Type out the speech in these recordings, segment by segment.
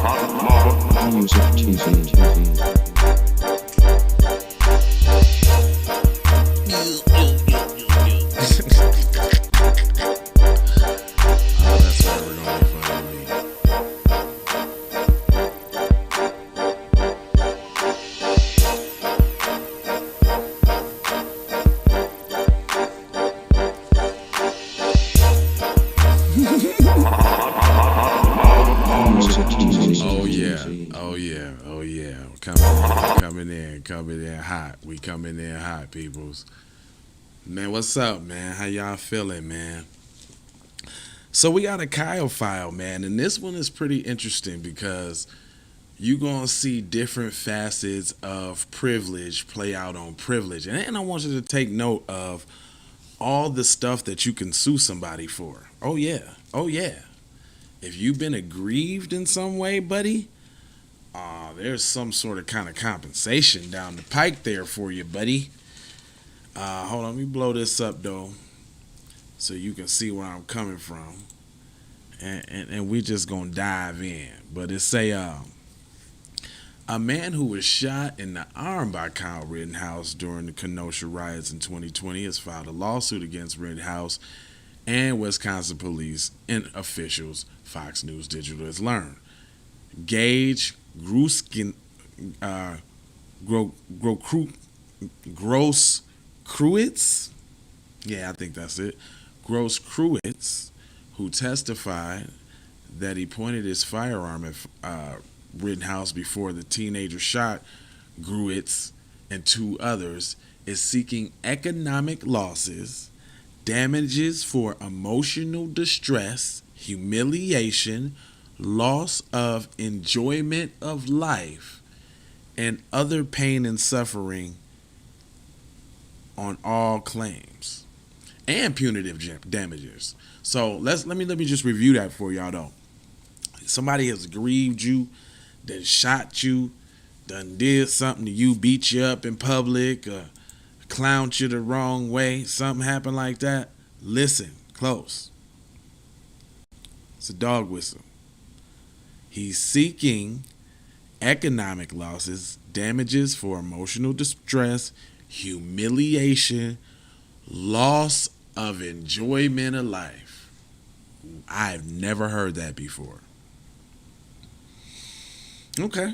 Music TV. Oh, that's why we're gonna make fun of me. Music TV. Oh yeah, oh yeah, oh yeah. Coming in hot. We coming in hot, peoples. Man, what's up, man? How y'all feeling, man? So we got a Kyle file, man, and this one is pretty interesting because you gonna see different facets of privilege play out on privilege, and I want you to take note of all the stuff that you can sue somebody for. Oh yeah, oh yeah. If you've been aggrieved in some way, buddy, there's some sort of kind of compensation down the pike there for you, buddy. Hold on, let me blow this up though, so you can see where I'm coming from, and we just gonna dive in. But it's a man who was shot in the arm by Kyle Rittenhouse during the Kenosha riots in 2020 has filed a lawsuit against Rittenhouse and Wisconsin police and officials, Fox News Digital has learned. Gage Gruskin, Gross Kruitz, yeah, I think that's it. Gross Kruitz, who testified that he pointed his firearm at Rittenhouse before the teenager shot Gruitz and two others, is seeking economic losses, damages for emotional distress, humiliation, loss of enjoyment of life, and other pain and suffering on all claims, and punitive damages. So let me just review that for y'all though. Somebody has grieved you, then shot you, done did something to you, beat you up in public, clowned you the wrong way, something happened like that. Listen close. It's a dog whistle. He's seeking economic losses, damages for emotional distress, humiliation, loss of enjoyment of life. I've never heard that before. Okay.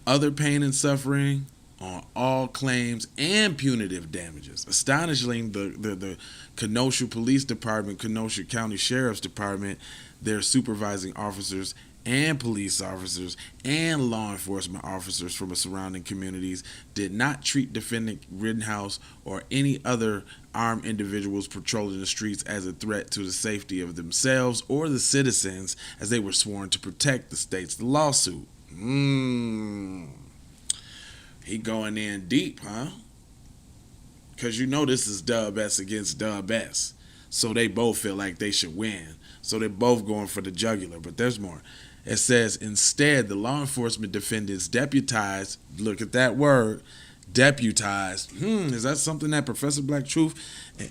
Other pain and suffering on all claims and punitive damages. Astonishingly, the Kenosha Police Department, Kenosha County Sheriff's Department, their supervising officers and police officers and law enforcement officers from the surrounding communities did not treat defendant Rittenhouse or any other armed individuals patrolling the streets as a threat to the safety of themselves or the citizens, as they were sworn to protect the state's the lawsuit. He going in deep, huh? Because you know this is Dub S against Dub S. So they both feel like they should win. So they're both going for the jugular. But there's more. It says, instead, the law enforcement defendants deputized, look at that word, deputized. Is that something that Professor Black Truth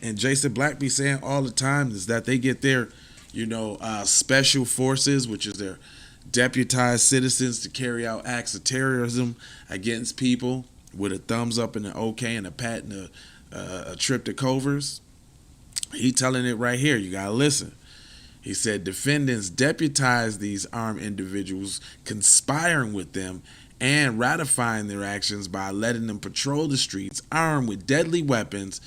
and Jason Black be saying all the time? Is that they get their, special forces, which is their deputized citizens to carry out acts of terrorism against people with a thumbs up and an okay and a pat and a trip to Covers. He telling it right here. You gotta listen. He said defendants deputized these armed individuals, conspiring with them and ratifying their actions by letting them patrol the streets armed with deadly weapons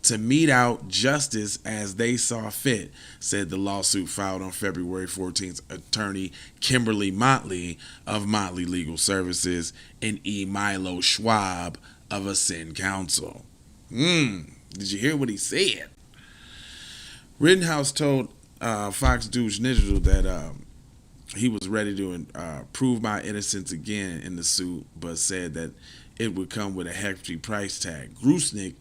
to mete out justice as they saw fit, said the lawsuit filed on February 14th. Attorney Kimberly Motley of Motley Legal Services and E. Milo Schwab of Ascend Counsel. Did you hear what he said? Rittenhouse told Fox News Digital that he was ready to prove my innocence again in the suit, but said that it would come with a hefty price tag. Grusnick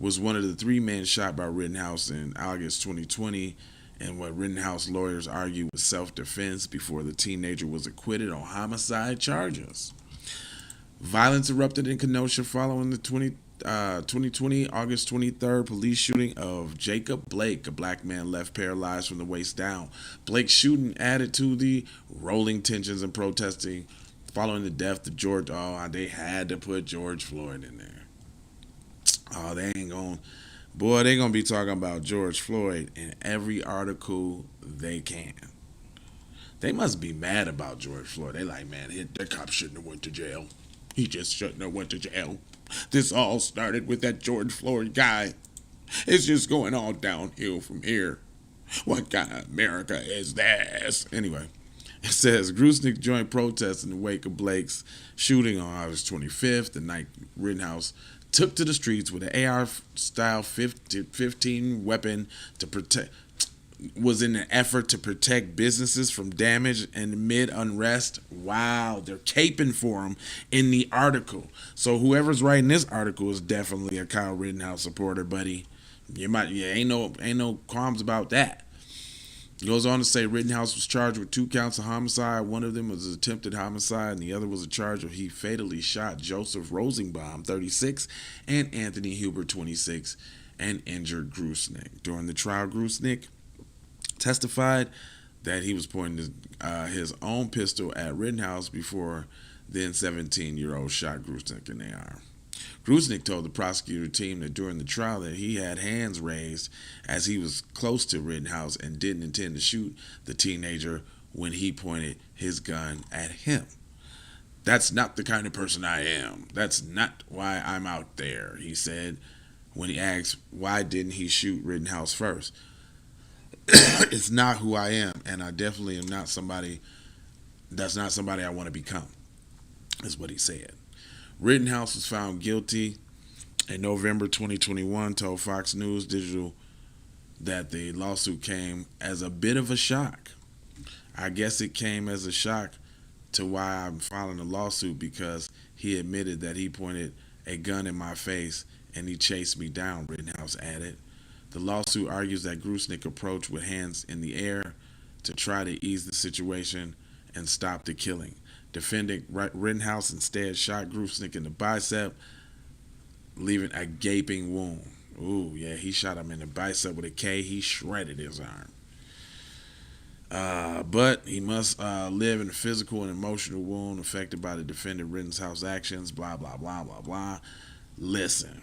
was one of the three men shot by Rittenhouse in August 2020, and what Rittenhouse lawyers argued was self-defense before the teenager was acquitted on homicide charges. Violence erupted in Kenosha following the 2020, August 23rd, police shooting of Jacob Blake, a black man left paralyzed from the waist down. Blake's shooting added to the rolling tensions and protesting following the death of George. Oh, they had to put George Floyd in there. Oh, they ain't going. Boy, they gonna be talking about George Floyd in every article they can. They must be mad about George Floyd. They like, man, the cop shouldn't have went to jail. He just shouldn't have went to jail. This all started with that George Floyd guy. It's just going all downhill from here. What kind of America is this? Anyway, it says Grusnick joined protests in the wake of Blake's shooting on August 25th. The night Rittenhouse took to the streets with an AR-style 15 weapon to protect. Was in an effort to protect businesses from damage and amid unrest. Wow, they're caping for him in the article. So whoever's writing this article is definitely a Kyle Rittenhouse supporter, buddy. Ain't no qualms about that. It goes on to say Rittenhouse was charged with 2 counts of homicide. One of them was attempted homicide, and the other was a charge of he fatally shot Joseph Rosenbaum, 36, and Anthony Huber, 26, and injured Grusnick. During the trial, Grusnick testified that he was pointing his own pistol at Rittenhouse before then 17-year-old shot Grusnick in the arm. Grusnick told the prosecutor team that during the trial that he had hands raised as he was close to Rittenhouse and didn't intend to shoot the teenager when he pointed his gun at him. That's not the kind of person I am. That's not why I'm out there, he said when he asked why didn't he shoot Rittenhouse first. It's not who I am, and I definitely am not somebody. That's not somebody I want to become, is what he said. Rittenhouse was found guilty in November 2021, told Fox News Digital that the lawsuit came as a bit of a shock. I guess it came as a shock to why I'm filing a lawsuit because he admitted that he pointed a gun in my face and he chased me down, Rittenhouse added. The lawsuit argues that Grusnick approached with hands in the air to try to ease the situation and stop the killing. Defendant Rittenhouse instead shot Grusnick in the bicep, leaving a gaping wound. Ooh, yeah, he shot him in the bicep with a K. He shredded his arm. But he must live in a physical and emotional wound affected by the defendant Rittenhouse's actions, blah, blah, blah, blah, blah. Listen.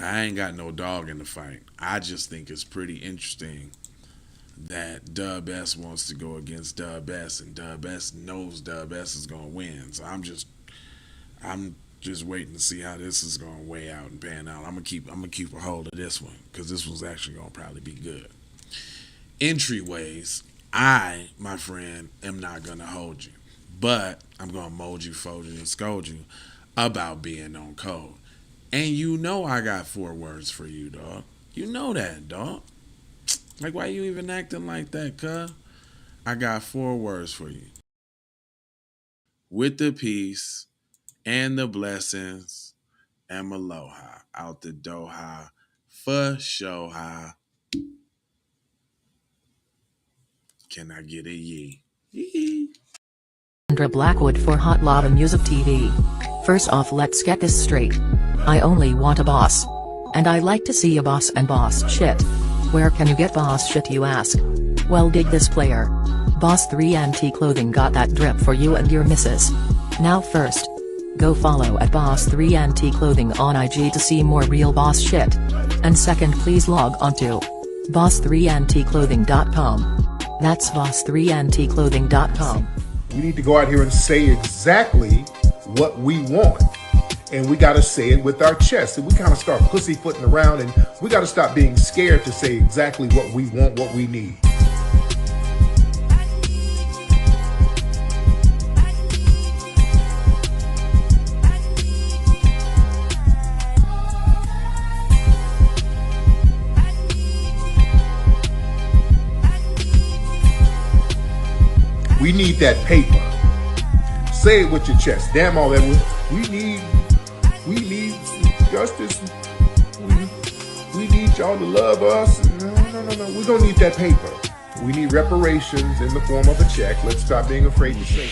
I ain't got no dog in the fight. I just think it's pretty interesting that Dub S wants to go against Dub S, and Dub S knows Dub S is gonna win. So I'm just waiting to see how this is gonna weigh out and pan out. I'm gonna keep a hold of this one because this one's actually gonna probably be good. Entryways, I, my friend, am not gonna hold you, but I'm gonna mold you, fold you, and scold you about being on code. And you know I got 4 words for you, dog. You know that, dog. Like, why you even acting like that, cuz? I got 4 words for you. With the peace and the blessings and aloha out the doha for show ha. Can I get a yee? Yee. Sandra Blackwood for Hot Lava Music TV. First off, let's get this straight. I only want a boss. And I like to see a boss and boss shit. Where can you get boss shit, you ask? Well, dig this player. Boss 3 Anti Clothing got that drip for you and your missus. Now first, go follow at Boss 3 Anti Clothing on IG to see more real boss shit. And second, please log on to boss3anticlothing.com. That's boss3anticlothing.com. We need to go out here and say exactly what we want. And we got to say it with our chest. And we kind of start pussyfooting around, and we got to stop being scared to say exactly what we want, what we need. We need that paper. Say it with your chest. Damn all that. We need justice. We need y'all to love us. No. We don't need that paper. We need reparations in the form of a check. Let's stop being afraid to say it.